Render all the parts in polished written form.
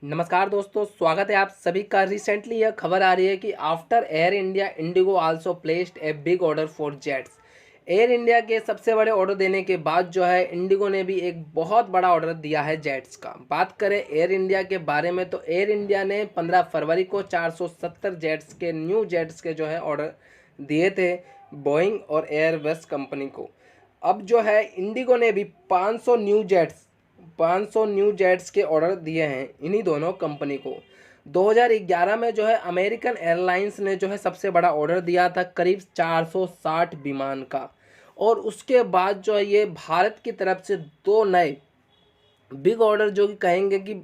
नमस्कार दोस्तों, स्वागत है आप सभी का। रिसेंटली यह खबर आ रही है कि after air India, Indigo also placed a big order for jets. Air India के सबसे बड़े ऑर्डर देने के बाद जो है इंडिगो ने भी एक बहुत बड़ा ऑर्डर दिया है जेट्स का। बात करें एयर इंडिया के बारे में तो एयर इंडिया ने 15 फरवरी को 470 जेट्स के न्यू जेट्स के जो है ऑर्डर दिए थे बोइंग और एयरबस कंपनी को। अब जो है इंडिगो ने भी 500 न्यू जेट्स के ऑर्डर दिए हैं इन्हीं दोनों कंपनी को। 2011 में जो है अमेरिकन एयरलाइंस ने जो है सबसे बड़ा ऑर्डर दिया था करीब 460 विमान का। और उसके बाद जो है ये भारत की तरफ से दो नए बिग ऑर्डर जो कि कहेंगे कि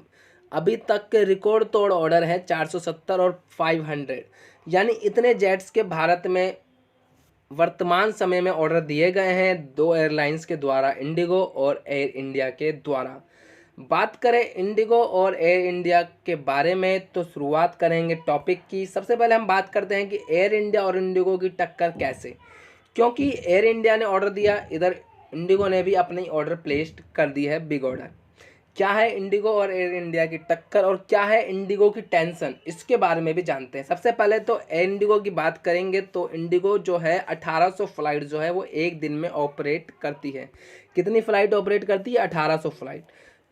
अभी तक के रिकॉर्ड तोड़ ऑर्डर है 470 और 500, यानी इतने जेट्स के भारत में वर्तमान समय में ऑर्डर दिए गए हैं दो एयरलाइंस के द्वारा, इंडिगो और एयर इंडिया के द्वारा। बात करें इंडिगो और एयर इंडिया के बारे में तो शुरुआत करेंगे टॉपिक की। सबसे पहले हम बात करते हैं कि एयर इंडिया और इंडिगो की टक्कर कैसे, क्योंकि एयर इंडिया ने ऑर्डर दिया, इधर इंडिगो ने भी अपनी ऑर्डर प्लेस्ड कर दी है बिग ऑर्डर। क्या है इंडिगो और एयर इंडिया की टक्कर और क्या है इंडिगो की टेंशन, इसके बारे में भी जानते हैं। सबसे पहले तो इंडिगो की बात करेंगे तो इंडिगो जो है 1800 फ्लाइट जो है वो एक दिन में ऑपरेट करती है। कितनी फ़्लाइट ऑपरेट करती है? 1800 फ्लाइट।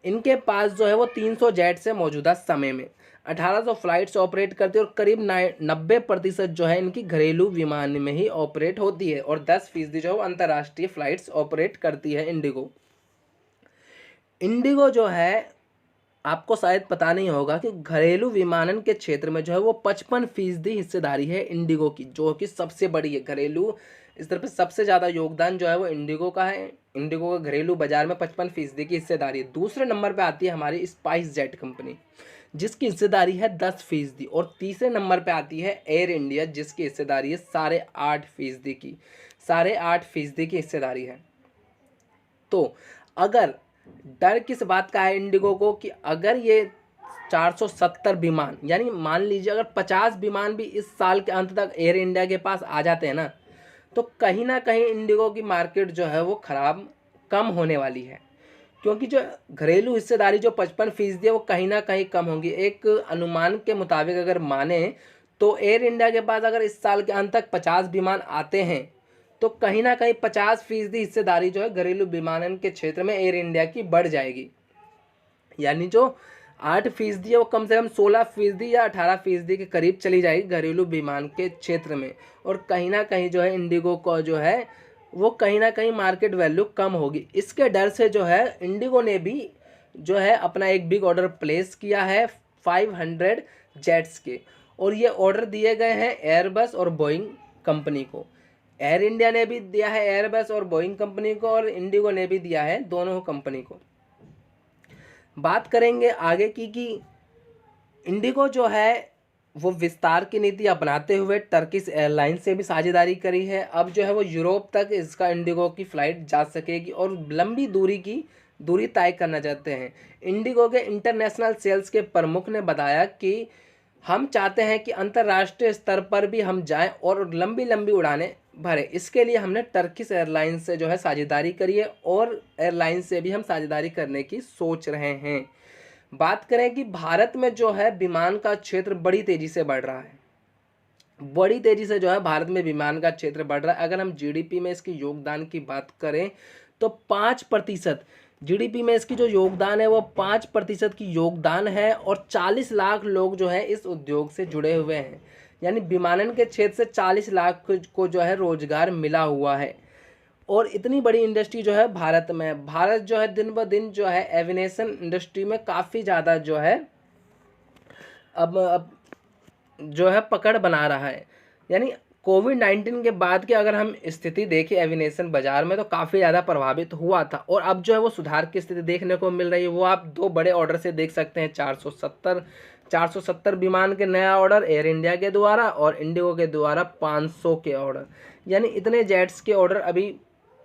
इनके पास जो है वो 300 जेट्स है मौजूदा समय में। 1800 फ्लाइट्स ऑपरेट करती है और करीब 90% जो है इनकी घरेलू विमान में ही ऑपरेट होती है और 10% जो है वो अंतर्राष्ट्रीय फ्लाइट्स ऑपरेट करती है इंडिगो। इंडिगो जो है, आपको शायद पता नहीं होगा कि घरेलू विमानन के क्षेत्र में जो है वो 55% हिस्सेदारी है इंडिगो की, जो कि सबसे बड़ी है। घरेलू इस तरह पे सबसे ज़्यादा योगदान जो है वो इंडिगो का है। इंडिगो का घरेलू बाजार में 55% की हिस्सेदारी है। दूसरे नंबर पे आती है हमारी स्पाइस जेट कंपनी, जिसकी हिस्सेदारी है 10%। और तीसरे नंबर पे आती है एयर इंडिया, जिसकी हिस्सेदारी है 8.5% की। 8.5% की हिस्सेदारी है। तो अगर डर किस बात का है इंडिगो को कि अगर ये 470 विमान, यानी मान लीजिए अगर 50 विमान भी इस साल के अंत तक एयर इंडिया के पास आ जाते हैं ना, तो कहीं ना कहीं इंडिगो की मार्केट जो है वो खराब कम होने वाली है। क्योंकि जो घरेलू हिस्सेदारी जो 55% है वो कहीं ना कहीं कम होगी। एक अनुमान के मुताबिक अगर माने तो एयर इंडिया के पास अगर इस साल के अंत तक 50 विमान आते हैं तो कहीं ना कहीं 50% हिस्सेदारी जो है घरेलू विमानन के क्षेत्र में एयर इंडिया की बढ़ जाएगी। यानी जो 8% है वो कम से कम 16% या 18% के करीब चली जाएगी घरेलू विमान के क्षेत्र में। और कहीं ना कहीं जो है इंडिगो को जो है वो कहीं ना कहीं मार्केट वैल्यू कम होगी। इसके डर से जो है इंडिगो ने भी जो है अपना एक बिग ऑर्डर प्लेस किया है 500 जेट्स के। और ये ऑर्डर दिए गए हैं एयरबस और बोइंग कंपनी को। एयर इंडिया ने भी दिया है एयरबस और बोइंग कंपनी को, और इंडिगो ने भी दिया है दोनों कंपनी को। बात करेंगे आगे की कि इंडिगो जो है वो विस्तार की नीति अपनाते हुए टर्किश एयरलाइंस से भी साझेदारी करी है। अब जो है वो यूरोप तक इसका इंडिगो की फ़्लाइट जा सकेगी और लंबी दूरी तय करना चाहते हैं। इंडिगो के इंटरनेशनल सेल्स के प्रमुख ने बताया कि हम चाहते हैं कि अंतर्राष्ट्रीय स्तर पर भी हम जाएं और लंबी लंबी उड़ानें भरें। इसके लिए हमने टर्किश एयरलाइंस से जो है साझेदारी करी है और एयरलाइंस से भी हम साझेदारी करने की सोच रहे हैं। बात करें कि भारत में जो है विमान का क्षेत्र बड़ी तेज़ी से बढ़ रहा है। बड़ी तेज़ी से जो है भारत में विमान का क्षेत्र बढ़ रहा है। अगर हम जीडीपी में इसके योगदान की बात करें तो 5%, जीडीपी में इसकी जो योगदान है वो 5% की योगदान है। और 40 लाख लोग जो है इस उद्योग से जुड़े हुए हैं। यानी विमानन के क्षेत्र से 40 लाख को जो है रोजगार मिला हुआ है। और इतनी बड़ी इंडस्ट्री जो है भारत में, भारत जो है दिन ब दिन जो है एविनेशन इंडस्ट्री में काफ़ी ज़्यादा जो है अब जो है पकड़ बना रहा है। यानी कोविड-19 के बाद की अगर हम स्थिति देखें एविनेशन बाजार में तो काफ़ी ज़्यादा प्रभावित हुआ था, और अब जो है वो सुधार की स्थिति देखने को मिल रही है। वो आप दो बड़े ऑर्डर से देख सकते हैं। 470 विमान के नया ऑर्डर एयर इंडिया के द्वारा और इंडिगो के द्वारा 500 के ऑर्डर, यानी इतने जेट्स के ऑर्डर अभी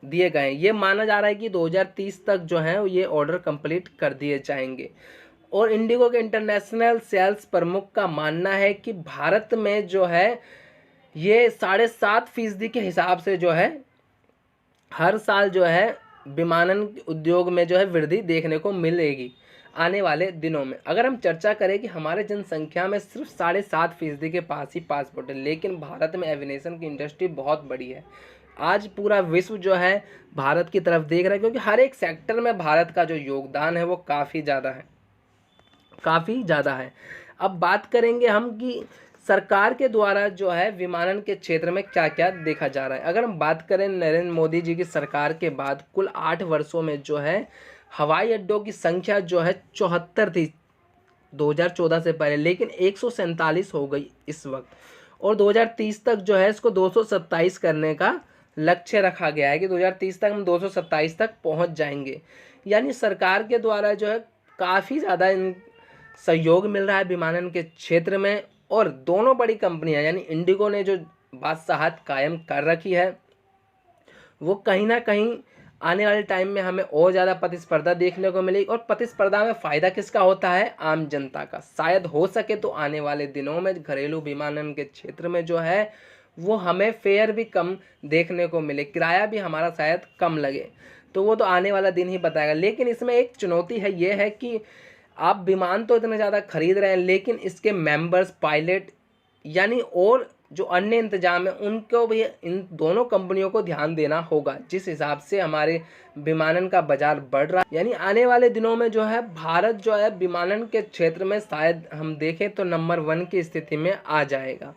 दिए गए हैं। ये माना जा रहा है कि 2030 तक जो है ये ऑर्डर कंप्लीट कर दिए जाएंगे। और इंडिगो के इंटरनेशनल सेल्स प्रमुख का मानना है कि भारत में जो है ये 7.5% के हिसाब से जो है हर साल जो है विमानन उद्योग में जो है वृद्धि देखने को मिलेगी। आने वाले दिनों में। अगर हम चर्चा करें कि हमारे जनसंख्या में सिर्फ 7.5% के पास ही पासपोर्ट है, लेकिन भारत में एविएशन की इंडस्ट्री बहुत बड़ी है। आज पूरा विश्व जो है भारत की तरफ देख रहा है, क्योंकि हर एक सेक्टर में भारत का जो योगदान है वो काफ़ी ज़्यादा है, काफ़ी ज़्यादा है। अब बात करेंगे हम कि सरकार के द्वारा जो है विमानन के क्षेत्र में क्या क्या देखा जा रहा है। अगर हम बात करें नरेंद्र मोदी जी की सरकार के बाद कुल 8 वर्षों में जो है हवाई अड्डों की संख्या जो है 74 थी 2014 से पहले, लेकिन 147 हो गई इस वक्त, और 2030 तक जो है इसको 227 करने का लक्ष्य रखा गया है कि 2030 तक हम 227 तक पहुंच जाएंगे। यानी सरकार के द्वारा जो है काफ़ी ज़्यादा सहयोग मिल रहा है विमानन के क्षेत्र में, और दोनों बड़ी कंपनियां यानी इंडिगो ने जो बादशाहत कायम कर रखी है वो कहीं ना कहीं आने वाले टाइम में हमें और ज़्यादा प्रतिस्पर्धा देखने को मिलेगी। और प्रतिस्पर्धा में फ़ायदा किसका होता है? आम जनता का। शायद हो सके तो आने वाले दिनों में घरेलू विमानन के क्षेत्र में जो है वो हमें फेयर भी कम देखने को मिले, किराया भी हमारा शायद कम लगे, तो वो तो आने वाला दिन ही बताएगा। लेकिन इसमें एक चुनौती है, ये है कि आप विमान तो इतने ज़्यादा खरीद रहे हैं, लेकिन इसके मेंबर्स, पायलट यानी और जो अन्य इंतजाम है उनको भी इन दोनों कंपनियों को ध्यान देना होगा। जिस हिसाब से हमारे विमानन का बाजार बढ़ रहा है, यानी आने वाले दिनों में जो है भारत जो है विमानन के क्षेत्र में शायद हम देखें तो नंबर 1 की स्थिति में आ जाएगा।